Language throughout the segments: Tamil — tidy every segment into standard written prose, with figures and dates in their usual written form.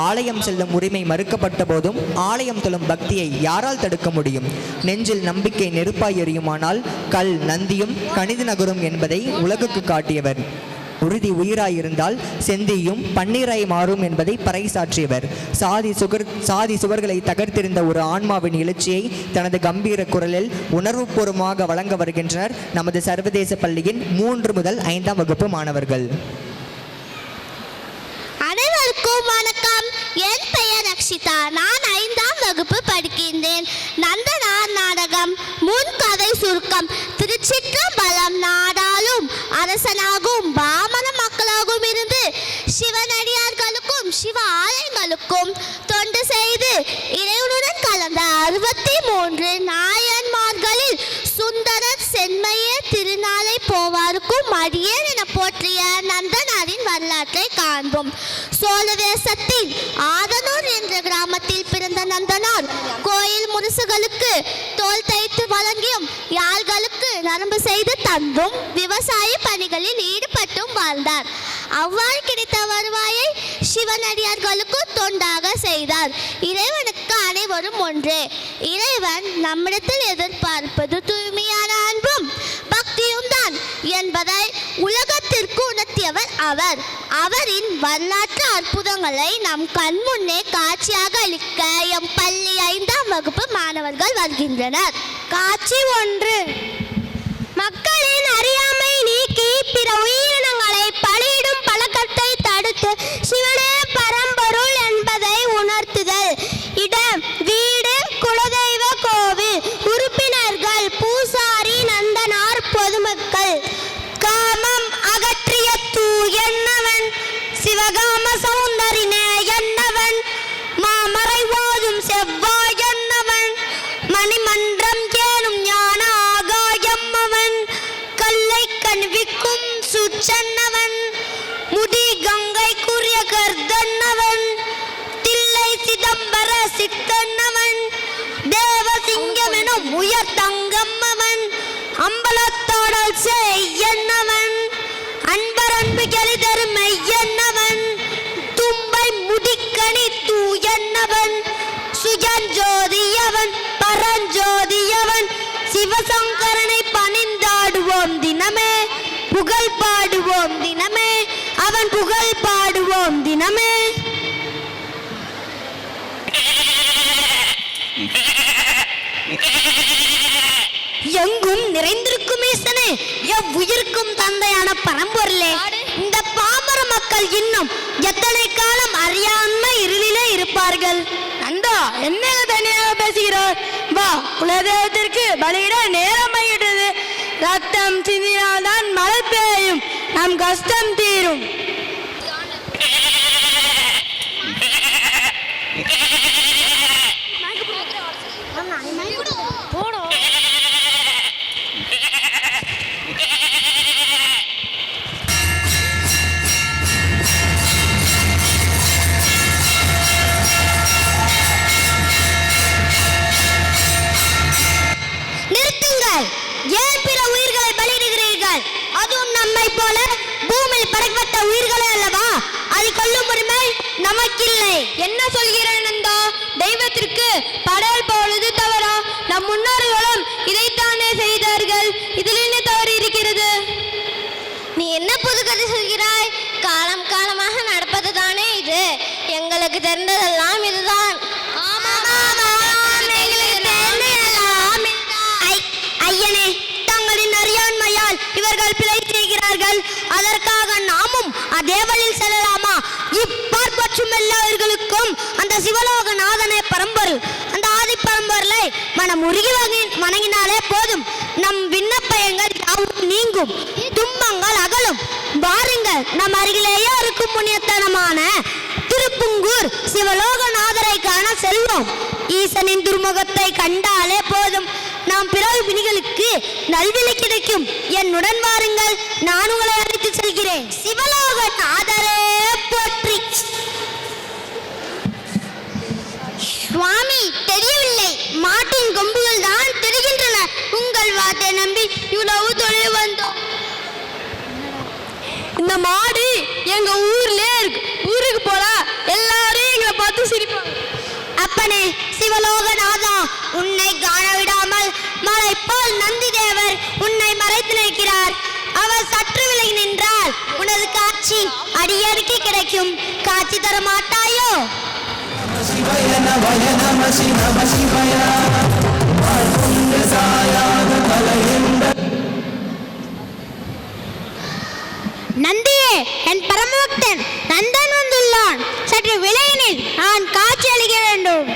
ஆலயம் செல்லும் உரிமை மறுக்கப்பட்ட போதும் ஆலயம் தொழும் பக்தியை யாரால் தடுக்க முடியும்? நெஞ்சில் நம்பிக்கை நெருப்பாய் எரியுமானால் கல் நந்தியும் கணிது நகரும் என்பதை உலகுக்கு காட்டியவர். உறுதி உயிராயிருந்தால் செந்தியும் பன்னீராய் மாறும் என்பதை பறைசாற்றியவர். சாதி சுவர்களை தகர்த்திருந்த ஒரு ஆன்மாவின் எழுச்சியை தனது கம்பீர குரலில் உணர்வுபூர்வமாக வழங்க வருகின்றனர் நமது சர்வதேச பள்ளியின் 3 முதல் 5ஆம் வகுப்பு மாணவர்கள். அனைவருக்கும் வணக்கம். என் பெயர் ரக்ஷிதா. நான் 5ஆம் வகுப்பு படிக்கின்றேன். நந்தனார் நாடகம் முன்கதை சுருக்கம். திருச்சிற்றம்பலம் நாடாளும் அரசனாகும் பாமர மக்களாகவும் இருந்து சிவனடியார்களுக்கும் சிவ ஆலயங்களுக்கும் தொண்டு செய்து இறைவனுடன் கலந்த 63 நாயன்மார்களில் சுந்தரர் சென்மைய திருநாளை போவாருக்கும் அடியேன் என போற்றிய நந்தனாரின் வரலாற்றை காண்போம். சோழ தேசத்தில் ஆதனூர் என்ற கிராமத்தில் பிறந்த நந்தனார் கோயில் முரசுகளுக்கு தோல் தைத்து வழங்கியும் யாழ்களுக்கு நரம்பு செய்து தந்தும் விவசாய பணிகளில் ஈடுபட்டும் வாழ்ந்தார். அவ்வாறு கிடைத்த வருவாயை சிவனடியார்களுக்கு தொண்டாக செய்தார். இறைவனுக்கு அனைவரும் ஒன்றே. இறைவன் நம்மிடத்தில் எதிர்பார்ப்பது தூய்மையான அன்பும் பக்தியும் தான் என்பதை உலகத்திற்கு உணர்த்தியவர் அவர். அவரின் வரலாற்று அற்புதங்களை நம் கண் முன்னே காட்சியாக அளிக்க எம் பள்ளி 5ஆம் வகுப்பு மாணவர்கள் வருகின்றனர். காட்சி 1. மக்களின் அறியாமை நீக்கி பிற உயிரினங்களை பலியிடும் பழக்கத்தை தடுத்து சிவனே பரம்பொருள் என்பதை உணர்த்துதல். இடம் வீடு குலதெய்வ கோவில். உறுப்பினர்கள் பூசாரி நந்தனார் பொதுமக்கள். காமம் அகற்றிய தூயன்னவன் சிவகாம சௌந்தரினே என்னவன் மாமறை ஓதும் செவ்வாய் என்னவன் மணிமன்றம் கேணும் ஞான ஆகாயம் அவன் கல்லை கண்விக்கும் சுச்சன்னவன் முடி கங்கை குறிய கர்தன்னவன் தில்லை சிதம்பர சித்தன்னவன் தேவசிங்கம் எனும் உயர் தங்கம் அவன் அம்பலத்தோடல் செய்யன்னவன் அன்பர் அன்பு கெளிதரு மெய்யன்னவன் தும்பை முடிக்கணி தூயன்னவன் சுயஞ்சோதியவன் பரஞ்சோதியவன் சிவசங்கரனை பணிந்தாடுவோம் தினமே புகழ் பாடுவோம் தினமே அவன் புகழ் பாடுவோம் தினமே. எங்கும் நிறைந்திருக்கும் ஈசனே எவ்வுயிருக்கும் தந்தையான பரம்பொருளே, இந்த பாமர மக்கள் இன்னும் எத்தனை காலம் அறியாமை இருளிலே இருப்பார்கள்? நந்தா, என்ன தனியாக பேசுகிறார்? வா, குலதெய்வத்திற்கு பலியிட நேரமாயிட்டது. ரத்தம் சிந்தினால்தான் மழை பெய்யும், நம் கஷ்டம் தீரும். ஏன் பிற உயிர்களை பலியிடுகிறீர்கள்? அதுவும் நம்மை போல பூமியில் படைக்கப்பட்ட உயிர்களே அல்லவா? அதை கொல்லும் உரிமை நமக்கில்லை. என்ன சொல்கிறேன் நந்தா? தெய்வத்திற்கு படையல் போவது தவறா? நம் முன்னோர்களும் இதைத்தானே செய்தார்கள். இதில் என்ன தவறு இருக்கிறது? நீ என்ன புது கதை சொல்கிறாய்? காலம் காலமாக நடப்பது தானே இது. எங்களுக்கு தெரிந்ததெல்லாம் இதுதான். ஐயனே, தங்களின் அறியாண்மையால் இவர்கள் பிழை செய்கிறார்கள். அதற்காக நாமும் அதே வழியில் செல்லலாமா? இப்பாற்பற்றும் எல்லாவர்களுக்கும் அந்த சிவலோக நாதனே பரம்பொருள். அந்த ஆதி பரம்பொருளை மனம் உருகி வணங்கினாலே போதும். நம் விண்ணப்பயங்கள் யாவும் நீங்கும், துன்பங்கள் அகலும். வாருங்கள், நம் அருகிலேயே இருக்கும் புண்ணியத்தனமான திருப்புங்கூர் சிவலோகநாதரை காண செல்வோம். ஈசனின் துர்முகத்தை கண்டாலே போதும், நாம் பிறகு பிணிகளுக்கு நல்விலை கிடைக்கும். என்னுடன் வாருங்கள், நான் உங்களை அழைத்து செல்கிறேன். சிவலோகநாதரே போற்றி. சுவாமி, தெரியவில்லை, மாட்டின் கொம்புகள் தான் தெரிகின்றன. உங்கள் வார்த்தை நம்பி இவ்வளவு தொழில் வந்தோம். இந்த மாடு எங்க ஊர்ல இருக்கு. ஊருக்கு போல எல்லாரும் எங்களை அப்பனே சிவலோகநாதா, உன்னை காண விடாமல் மலை போல் நந்தி தேவர் உன்னை மறைத்து நிற்கிறார். அவர் சற்று விலகி நின்றால் உனது காட்சி அடியடிக்கு கிடைக்கும். காட்சி தர மாட்டாயோ? நந்தியே, என் பரமபக்தன் நந்தன் வந்துள்ளான். சற்று விலகினில் நான் காட்சி அளிக்க வேண்டும்.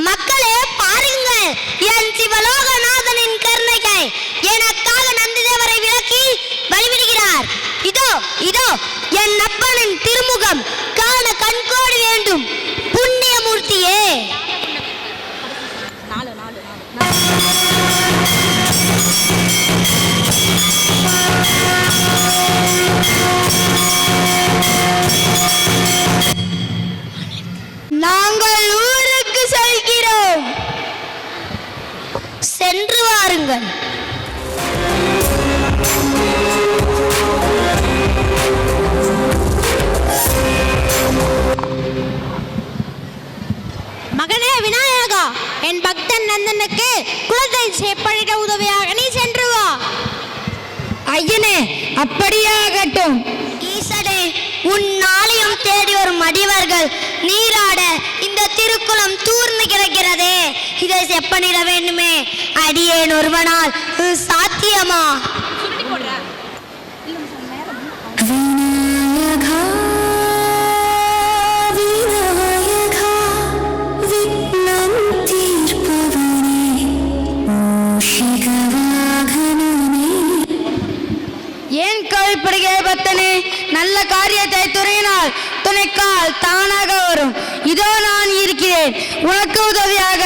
மக்களே பாருங்கள், என் சிவலோகநாதனின் கருணையை எனக்காக நந்திதேவரை விலக்கி வழிவிடுகிறார். இதோ இதோ என் அப்பனின் திருமுகம் காண கண்கோடி வேண்டும். புண்ணியமூர்த்தியே, நாங்கள் ஊருக்கு செல்கிறோம். சென்று வாருங்கள். மகனே விநாயகா, என் பக்தன் நந்தனுக்கு குலத்தை செப்பனிட உதவியாக நீ சென்று வா. ஐயனே, அப்படியாகட்டும். ஈசனே, உன் ஆலயம் தேடி வரும் அடியவர்கள் நீராட இந்த திருக்குளம் தூர்ந்து கிடக்கிறதே, இதை செப்பனிட வேண்டுமே. அடியேன் ஒருவனால் சாத்தியமா? ஏன் கவலைப்படுகிற பக்தனே? நல்ல காரியத்தை துறையினால் துணைக்கால் தானாக வரும். இதோ நான் இருக்கிறேன் உனக்கு உதவியாக.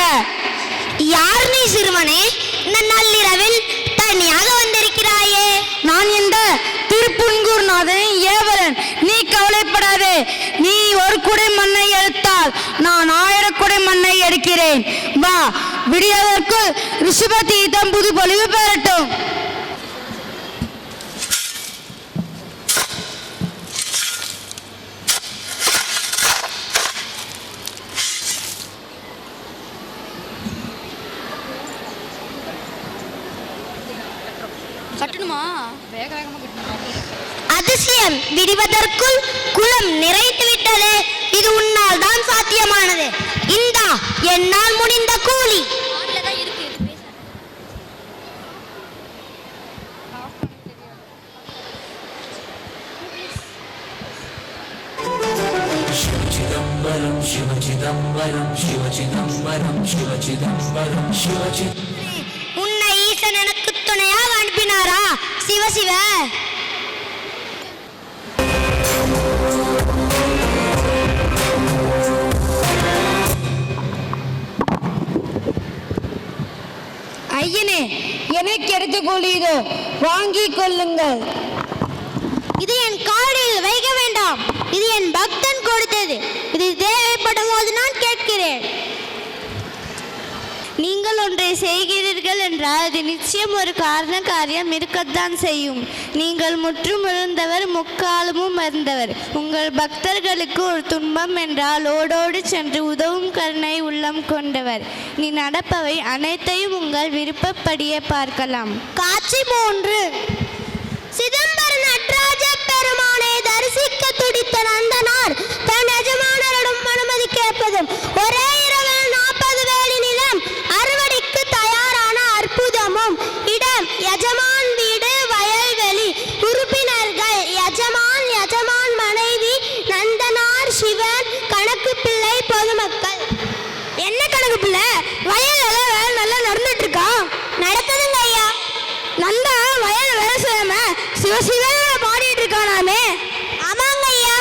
யார் நீ சிறுவனே? இந்த நள்ளிரவில் தனியாக வந்திருக்கிறாயே. நான் இந்த திருப்புன்கூர்நாதனின் ஏவலன். நீ கவலைப்படாதே. நீ ஒரு குடை மண்ணை எடுத்தால் நான் 1000 குடை மண்ணை எடுக்கிறேன். வா, விடியதற்குள் ரிஷப தீர்த்தம் புது பொலிவு பெறட்டும். அதிசயம், விடுவதற்குள் குளம் நிறைத்து விட்டது. இது உன்னால் தான் சாத்தியமானது. இந்தா என்னால் முடிந்த கூலி. சிதம்பரம் சிவ சிதம்பரம் சிவ சிதம்பரம் சிவ சிதம்பரம் சிவ சிதம்பரம். உன்னை ஈசன் எனக்கு துணையாக அனுப்பினாரா? சிவ சிவ. ஐயனே, எனக்கு எடுத்து கொள்ளியதோ, வாங்கிக் கொள்ளுங்கள். இது என் காடில் வைக்க வேண்டாம். இது என் பக்தன் கொடுத்தது. இது தேவைப்படும் போது நான் கேட்கிறேன். நீங்கள் ஒன்றை செய்கிறீர்கள் என்றால் அது நிச்சயம் ஒரு காரியம் இருக்கத்தான் செய்யும். நீங்கள் முற்றும் இருந்தவர், முக்காலமும் மறந்தவர். உங்கள் பக்தர்களுக்கு ஒரு துன்பம் என்றால் ஓடோடு சென்று உதவும் கருணை உள்ளம் கொண்டவர். நீ நடப்பவை அனைத்தையும் உங்கள் விருப்பப்படியே பார்க்கலாம். காட்சி 3. சிதம்பர நடராஜ பெருமானை தரிசிக்க துடித்த நந்தனார் தன் எஜமானரிடம் அனுமதி கேட்பதும் ஒரே இரவில் 40 வேலி நிலம் அறுவடைக்கு தயாரான அற்புதமும். இடம் எஜமான் வீடு, வயல்வெளி. உறுப்பினர்கள் எஜமான் மனைவி, நந்தனார், சிவன், கணக்கு பிள்ளை, பொதுமக்கள். என்ன கணக்கு பிள்ளை? வயல் வேலை நல்லா நடந்துட்டு இருக்கா? நடக்குதுங்க ஐயா. நந்தா வயல் வேலை செய்யாம சிவசிவ பாடிட்டு இருக்கானாமே. ஆமாங்க ஐயா.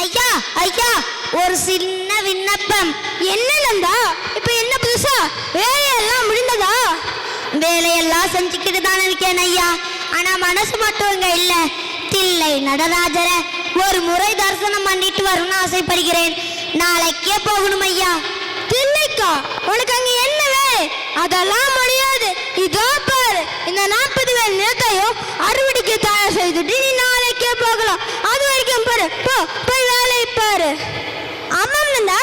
ஐயா ஐயா, ஒரு சின்ன விண்ணப்பம். என்ன நந்தா, இப்ப என்ன புதுசா? வேலையெல்லாம் முடிந்ததா? வேலையெல்லாம் செஞ்சுக்கிட்டு தான் இருக்கேன் ஐயா. ஆனா மனசு மட்டும் இங்க இல்ல. தில்லை நடராஜரை ஒரு முறை தரிசனம் பண்ணிட்டு வரணும்னு ஆசைப்படுகிறேன். நாளைக்கே போகணும் ஐயா. தில்லைக்கா? உனக்கு அங்க என்ன வேலை? அதெல்லாம் முடியாது. இதோ பாரு, இந்த 40 வேல் நிலத்தையும் அறுவடைக்கு தயார் செய்துட்டு நீ நாளைக்கே போகலாம். அது வரைக்கும் பாரு, போய் வேலையை பாரு. ஆமாம் நந்தா,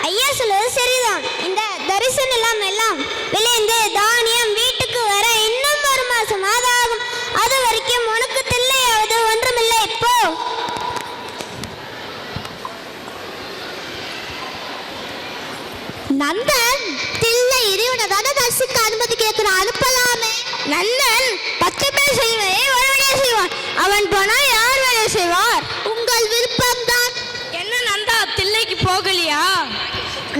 ஐயா சொல்றது சரிதான். இந்த தரிசனம் எல்லாம் விளைந்து தானியம் வீட்டுக்கு வர இன்னும் 1 மாசம் ஆகும். அது வரைக்கும் உனக்கு தில்லையாவது ஒன்றுமில்லை. இப்போ நந்தன் தில்லை இறைவனதான தரிசிக்க அனுமதி கேட்கிறான், அனுப்பலாமே. நந்தன் 10 பேர் செய்வதை ஒருவனே செய்வான். அவன் போனா யார் வேலை செய்வார்? உங்கள் விருப்பம்தான். என்ன நந்தா, தில்லைக்கு போகலையா?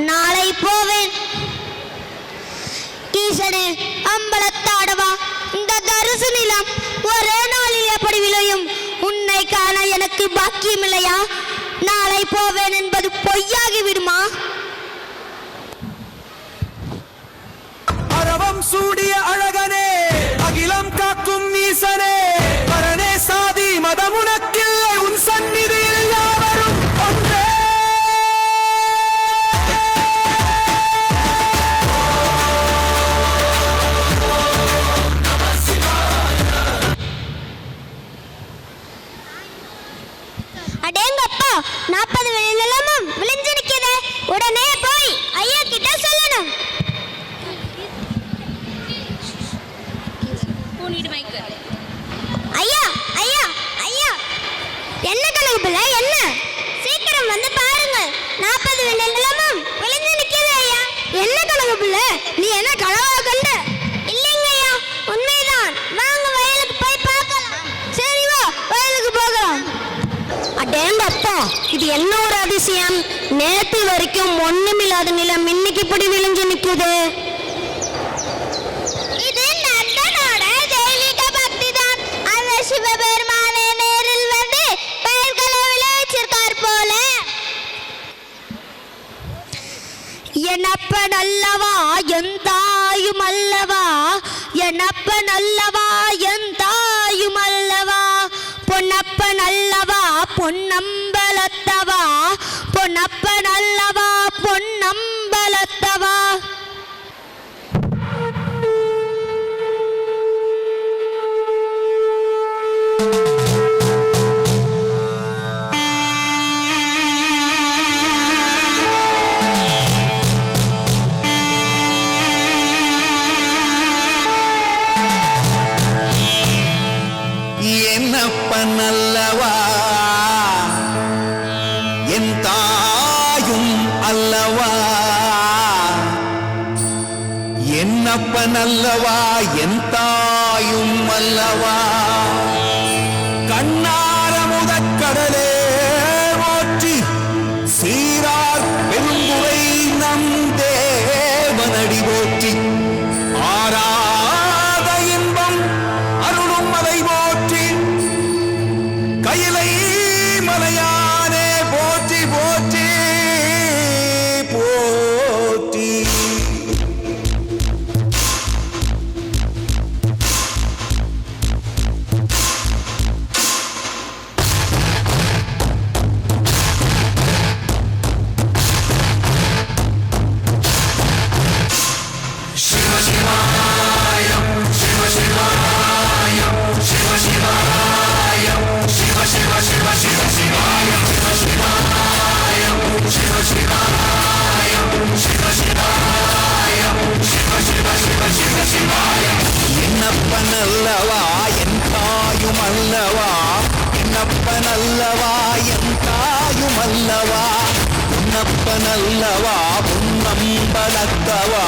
நாளை போவேன். ஈசனே, அம்பலத்தாடவா, இந்த தரிசு நிலம் ஒரே நாளில் எப்படி விளையும்? உன்னை காண எனக்கு பாக்கியம் இல்லையா? நாளை போவேன் என்பது பொய்யாகி விடுமா? அரவம் சூடிய அழகனே, அகிலம் காக்கும் ஈசனே, பரனே சாதி மதமுனக்கில்லை, உன் சந்நிதியில் யாவரும் ஒன்றே. அடேங்கப்பா, 40 வேல் நிலமும் விளைஞ்சு நிற்குது. உடனே போய் ஐயா கிட்ட சொல்லணும். ஐயா ஐயா ஐயா, என்ன கணக்கு பிள்ளை? என்ன? சீக்கிரம் வந்து பாருங்க, 40 வேல் நிலமும் விளைஞ்சு நிற்குது ஐயா. என்ன கணக்கு பிள்ளை, நீ என்ன கனவா கண்ட? இல்லைங்க ஐயா, உண்மைதான். வாங்க வயலுக்கு போய் பார்க்கலாம். சரி வா, வயலுக்கு போகலாம். அடேங்கப்பா, இது என்ன ஒரு அதிசயம்! நேற்று வரைக்கும் ஒண்ணுமில்லாத நிலம் இன்னைக்கு இப்படி விளைஞ்சு நிக்குது. இது நந்தனோட தெய்வீக பக்தி தான். அந்த சிவபெருமானே நேரில் வந்து பயிர்களை விளைவிச்சிருக்கார் போல. என்னப்பன் அல்லவா என் தாயும் அல்லவா, என்னப்பன் அல்லவா என் தாயும் அல்லவா, பொன்னப்பன் அல்லவா பொன்னம்பலத்தவா, பொன்னப்பன் அல்லவா பொன்னம்பலத்தவா. என்னப்பன் அல்லவா என் தாயும் அல்லவா, என்னப்பன் அல்லவா என் தாயும் அல்லவா, கண்ணார முதற்கடலே போற்றி, சீரார் பெருங்குறை நம் தேவனடி போற்றி, ஆராத இன்பம் அருளும் மலை போற்றி, கையிலை மலையானே போற்றி போற்றி போற்றி. என்னப்பன் அல்லவா என் தாயும் அல்லவா, என்னப்பன் அல்லவா என் தாயும் அல்லவா, உன்னப்பன் அல்லவா பொன்னம்பலத்தவா,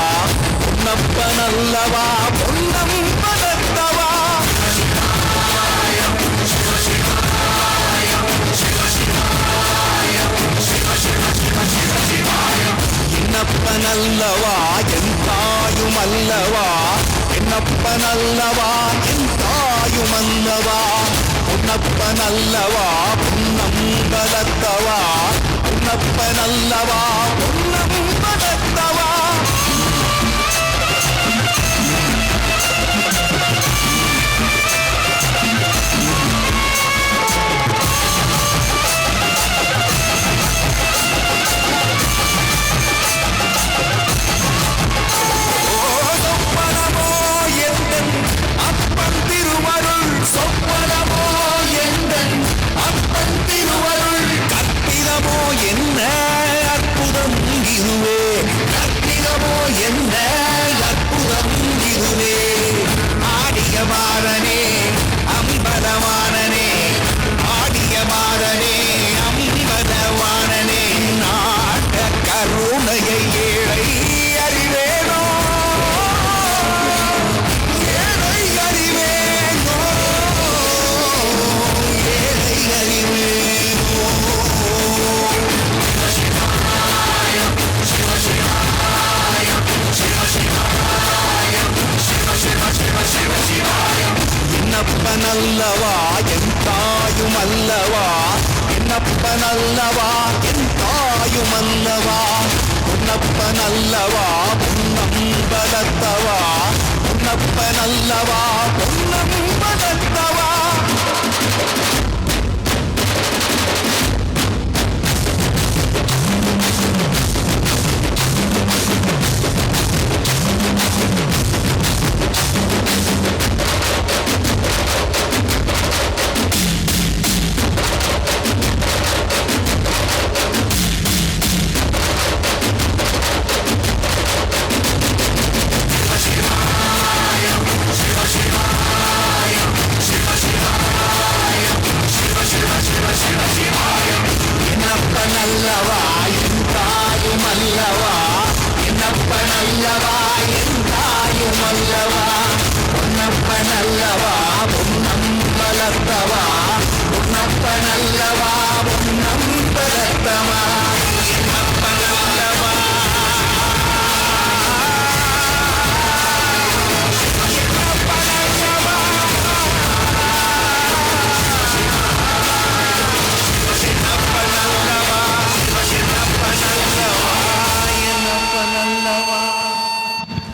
உன்னப்பன் அல்லவா பொன்னம்பலத்தவா. என்னப்பன் அல்லவா என் தாயும் அல்லவா, என்னப்பன் அல்லவா என் தாயும் அல்லவா, பொன்னப்பன் அல்லவா பொன்னம்பலத்தவா, பொன்னப்பன் அல்லவா பொன்னம்பலத்தவா. உன்னப்பனல்லவா பொன்னம்பலத்தவா உன்னப்பனல்லவா பொன்னம்பலத்தவா என்னப்பனல்லவா என் தாயுமல்லவா என்னப்பனல்லவா என் தாயுமல்லவா பொன்னப்பனல்லவா பொன்னம்பலத்தவா பொன்னப்பனல்லவா பொன்னம்பலத்தவா என்னப்பனல்லவா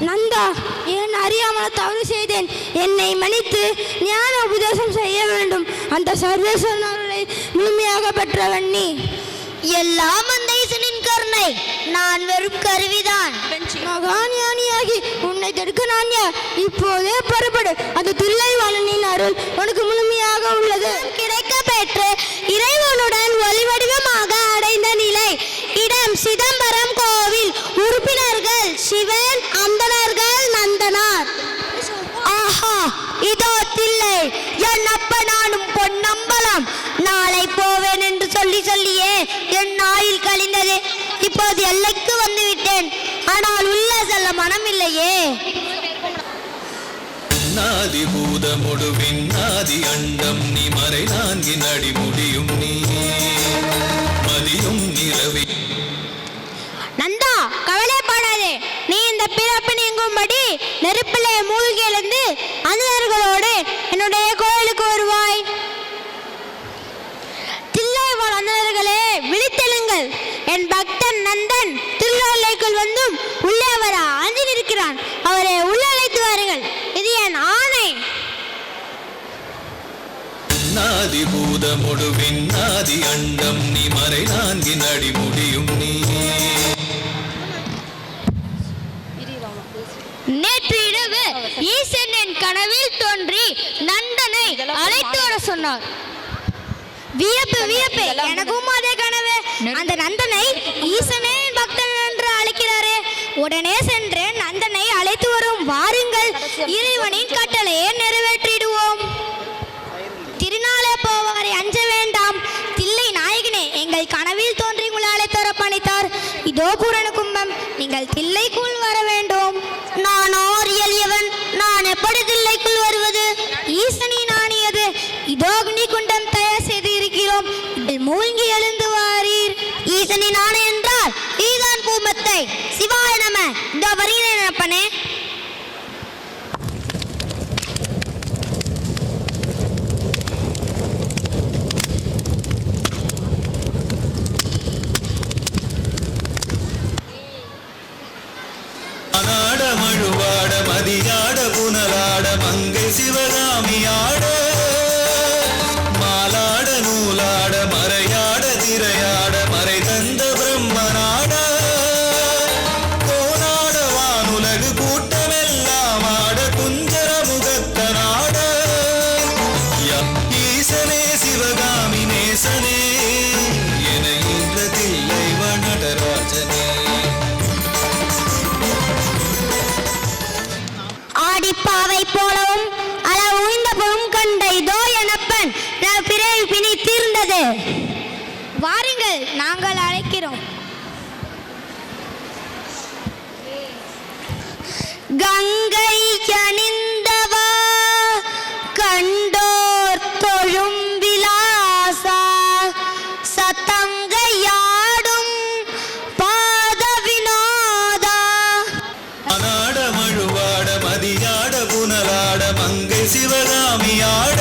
நந்தா, ஏன் அறியாமல் தவறு செய்தேன், என்னை மன்னித்து ஞான உபதேசம் செய்ய வேண்டும். அந்த சர்வேஸ்வரன் அருளை முழுமையாக பெற்றவன் நீ. எல்லாம் அந்த ஈசனின் கருணை, நான் வெறும் கருவிதான். மகாஞானியாகி உன்னை தடுக்க நான் யார்? இப்போதே புறப்படு. அந்த தில்லைவாணனின் அருள் உனக்கு முழுமையாக உள்ளது. கிடைக்க பெற்று இறைவனுடன் ஒளிவடிவமாக அடைந்த நிலை. இடம் சிதம்பரம் கோவில். உறுப்பினர்கள் சிவன், அந்தணர்கள், நந்தனார். ஆஹா, இதோ தில்லை. என் அப்ப நானும் பொன்னம்பலம். நாளை போவேன் என்று சொல்லியே என் ஆயுள் கழிந்தது. இப்போது எல்லைக்கு வந்து விட்டேன். ஆனால் உள்ள செல்ல மனம் இல்லையே. நாதி பூதமுடு விண்ணாதி அண்டம் நீ மறை நான்கின் அடி முடியும் நீ மதியும் நிறவி. நந்தா, கவலைப்படாதே. நீ இந்த பிறப்பு நீங்கும்படி நெருப்பிலே மூழ்கி எழுந்து அந்தணர்களோடு என்னுடைய கோயிலுக்கு வருவாய். தில்லைவாழ் அந்தணர்களே, விழித்தெழுங்கள். என் பக்தன் நந்தன் திருநெல்லைக்குள் வந்தும் உள்ளே வர அஞ்சி நிற்கிறான். அவரை உள்ளே அழைத்து வாருங்கள். இது என் ஆணை. நாதி பூதமுடு விண்ணாதி அண்டம் நீ மறை நான்கின் அடி முடியும் நீ. நேற்று இரவு ஈசன் என் கனவில் தோன்றி நந்தனை அழைத்து வர சொன்னார். வியப்பு வியப்பு, எனக்கும் அதே கனவு. அந்த நந்தனை ஈசனே பக்தன் என்று அழைக்கிறாரே. உடனே சென்று நந்தனை அழைத்து வரும். வாருங்கள், இறைவனின் கட்டளையை நிறைவேற்றிடுவோம். திருநாளே போவாரை அஞ்ச வேண்டாம். தில்லை நாயகனே, எங்கள் கனவில் தோன்றி உங்களை அழைத்து வர பணித்தார். இதோ பூரண கும்பம், நீங்கள் தில்லைக்குள் வர வேண்டும். நான் எளியவன், நான் எப்படி தில்லைக்குள் வருவது? ஈசனின் ஆணையது. இதோ அக்னி குண்டம் தயார் செய்து இருக்கிறோம். இதில் மூழ்கி எழுந்து வாரீர். ஈசனின் ஆணை என்றால் ஈதான் பூமத்தை. சிவாய நம. இதோ வருகிறேன் அப்பனே. அனாட மழுவாட மதியாட புனலாட மங்கை சிவகாமியாட மாலாட நூலாட மறையாட திரையாட மறை தந்த பிரம்மனாட கோனாட வானுலகு கூட்டமெல்லாம் ஆட குஞ்சர முகத்தனாட ஈசனே சிவகாமி நேசனே என இந்த தில்லை நடராஜனே. ஆடிப்பாவை போலவும் அளவு உய்ந்த பொழும் கண்ட இதோ எனப்பன் பிறவி பிணி தீர்ந்தது. வாருங்கள், நாங்கள் அழைக்கிறோம். கங்கை அணிந்தவா, கண்டோர் தொழும் விலாசா, சத்தங்கையாடும் பாத வினோதா. அனாட மழுவாட மதியாட புனலாட மங்கை சிவகாமியாட